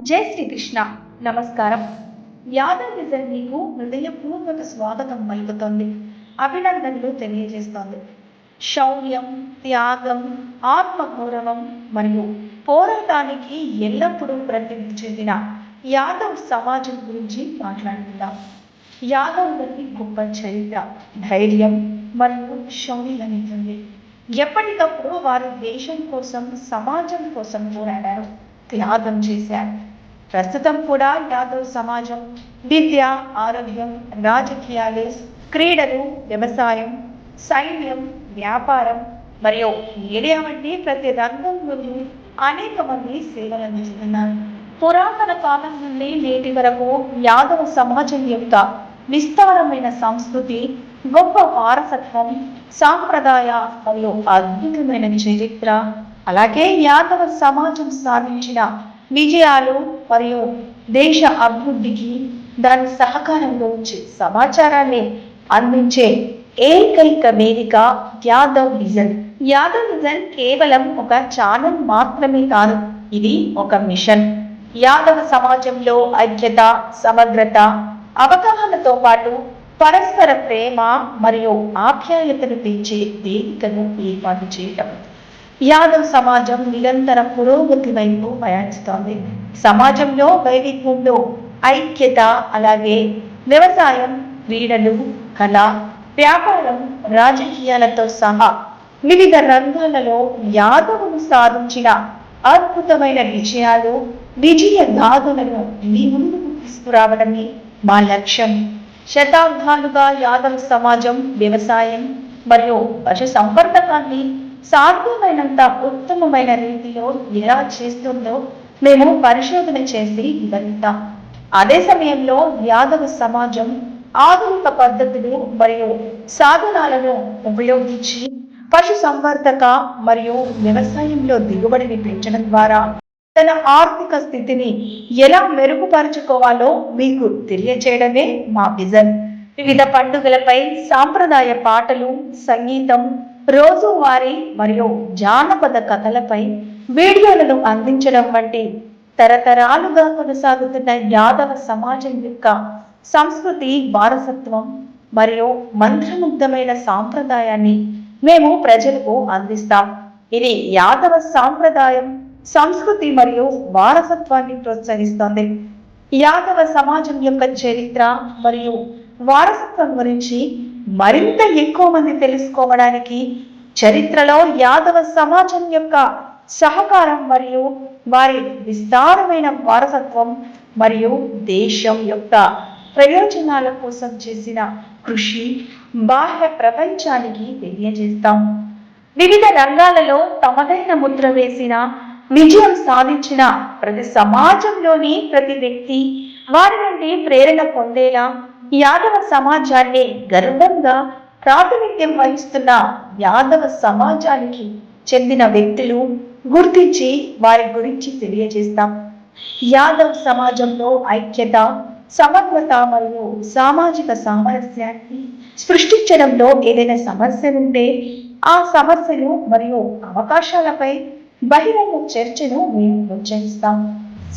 జై శ్రీకృష్ణ. నమస్కారం. యాదవ్ విజన్ మీకు హృదయపూర్వక స్వాగతం పలుకుతోంది, అభినందనలు తెలియజేస్తోంది. శౌర్యం, త్యాగం, ఆత్మగౌరవం మరియు పోరాటానికి ఎల్లప్పుడూ ప్రసిద్ధి చెందిన యాదవ్ సమాజం గురించి మాట్లాడుకుందాం. యాదవులకి గొప్ప చరిత్ర, ధైర్యం మరియు శౌర్యం ఉంది. ఎప్పటికప్పుడు వారు దేశం కోసం, సమాజం కోసం పోరాడారు, త్యాగం చేశారు. ప్రస్తుతం కూడా యాదవ్ సమాజం విద్య, ఆరోగ్యం, రాజకీయాలు, క్రీడలు, వ్యవసాయం, సైన్యం, వ్యాపారం మరియు మీడియా వంటి ప్రతి రంగంలోనూ అనేక మంది సేవలు అందిస్తున్నారు. పురాతన కాలం నుండి నేటి వరకు యాదవ సమాజం యొక్క విస్తారమైన సంస్కృతి, గొప్ప వారసత్వం, సాంప్రదాయ మరియు అద్భుతమైన చరిత్ర, అలాగే యాదవ సమాజం సాధించిన విజయాలు మరియు దేశ అభివృద్ధికి దాని సహకారం గురించి సమాచారాన్ని అందించే ఏకైక వేదిక యాదవ్ విజన్. యాదవ్ విజన్ కేవలం ఒక ఛానల్ మాత్రమే కాదు, ఇది ఒక మిషన్. యాదవ సమాజంలో ఐక్యత, సమగ్రత, అవగాహనతో పాటు పరస్పర ప్రేమ మరియు ఆప్యాయతను పెంచే వేదికను ఏర్పాటు చేయటం. యాదవ్ సమాజం నిరంతర పురోగతి వైపు ప్రయాణిస్తోంది. సమాజంలో వైవిధ్యంలో ఐక్యత, అలాగే వ్యవసాయం, క్రీడలు, కళ, వ్యాపారం, రాజకీయాలతో సహా వివిధ రంగాలలో యాదవులు సాధించిన అద్భుతమైన విజయాలు, విజయ గాథలను మీ ముందుకు తీసుకురావడమే మా లక్ష్యం. శతాబ్దాలుగా యాదవ సమాజం వ్యవసాయం మరియు పశు సంవర్ధకాన్ని సాధ్యమైనంత ఉత్తమమైన రీతిలో ఎలా చేస్తుందో మేము పరిశోధన చేసి వివరిస్తాం. అదే సమయంలో యాదవ సమాజం ఆధునిక పద్ధతులు మరియు సాధనాలను ఉపయోగించి పశు సంవర్ధక మరియు వ్యవసాయంలో దిగుబడిని పెంచడం ద్వారా తన ఆర్థిక స్థితిని ఎలా మెరుగుపరుచుకోవాలో మీకు తెలియచేయడమే మా విజన్. వివిధ పండుగలపై సాంప్రదాయ పాటలు, సంగీతం, రోజువారీ మరియు జానపద కథలపై వీడియోలను అందించడం వంటి తరతరాలుగా కొనసాగుతున్న యాదవ సమాజం యొక్క సంస్కృతి, వారసత్వం మరియు మంత్రముగ్ధమైన సాంప్రదాయాన్ని మేము ప్రజలకు అందిస్తాం. ఇది యాదవ సాంప్రదాయం, సంస్కృతి మరియు వారసత్వాన్ని ప్రోత్సహిస్తోంది. యాదవ సమాజం యొక్క చరిత్ర మరియు వారసత్వం గురించి మరింత ఎక్కువ మంది తెలుసుకోవడానికి, చరిత్రలో యాదవ సమాజం యొక్క సహకారం మరియు వారి విస్తారమైన వారసత్వం మరియు దేశం యొక్క ప్రయోజనాల కోసం చేసిన కృషి బాహ్య ప్రపంచానికి తెలియజేస్తాం. వివిధ రంగాలలో తమదైన ముద్ర వేసిన, విజయం సాధించిన ప్రతి సమాజంలోని ప్రతి వ్యక్తి వారి నుండి ప్రేరణ పొందేలా యాదవ సమాజాన్ని గర్వంగా ప్రాతినిధ్యం వహిస్తున్న యాదవ సమాజానికి చెందిన వ్యక్తులు గుర్తించి వారి గురించి తెలియజేస్తాం. యాదవ్ సమాజంలో ఐక్యత, సమగ్రత మరియు సామాజిక సామరస్యాన్ని సృష్టించడంలో ఏదైనా సమస్య ఉంటే ఆ సమస్యలు మరియు అవకాశాలపై బహిరంగ చర్చను మేము ప్రోత్సహిస్తాం.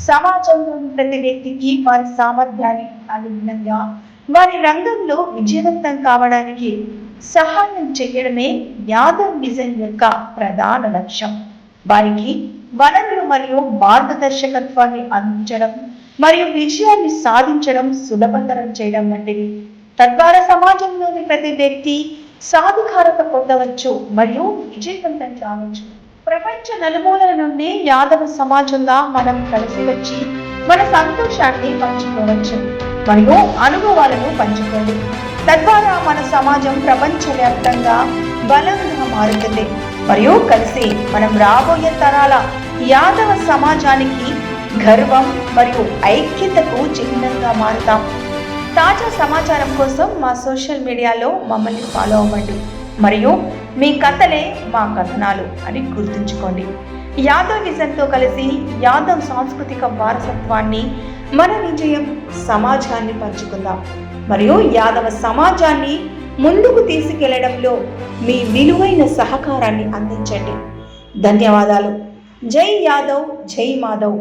సమాజంలోని ప్రతి వ్యక్తికి వారి సామర్థ్యాన్ని అనుగుణంగా వారి రంగంలో విజయవంతం కావడానికి సహాయం చేయడమే యాదవ్ విజన్ యొక్క ప్రధాన లక్ష్యం. వారికి వనరులు మరియు మార్గదర్శకత్వాన్ని అందించడం మరియు విజయాన్ని సాధించడం సులభతరం చేయడం వంటివి. తద్వారా సమాజంలోని ప్రతి వ్యక్తి సాధికారత పొందవచ్చు మరియు విజయవంతం కావచ్చు. ప్రపంచ నలుమూలల నుండి యాదవ సమాజంగా మనం కలిసి వచ్చి మన సంతోషాన్ని పంచుకోవచ్చు మరియు అనుభవాలను పంచుకోండి. తద్వారా మన సమాజం ప్రపంచవ్యాప్తంగా బలంగా మారుతుంది మరియు కలిసి మనం రాబోయే తరాల యాదవ సమాజానికి గర్వం మరియు ఐక్యతకు చిహ్నంగా మారుతాం. తాజా సమాచారం కోసం మా సోషల్ మీడియాలో మమ్మల్ని ఫాలో అవ్వండి మరియు మీ కథలే మా కథనాలు అని గుర్తుంచుకోండి. యాదవ్ విజన్తో కలిసి యాదవ్ సాంస్కృతిక వారసత్వాన్ని, మన విజయం సమాజాన్ని పంచుకుందాం మరియు యాదవ సమాజాన్ని ముందుకు తీసుకెళ్లడంలో మీ విలువైన సహకారాన్ని అందించండి. ధన్యవాదాలు. జై యాదవ్, జై మాధవ్.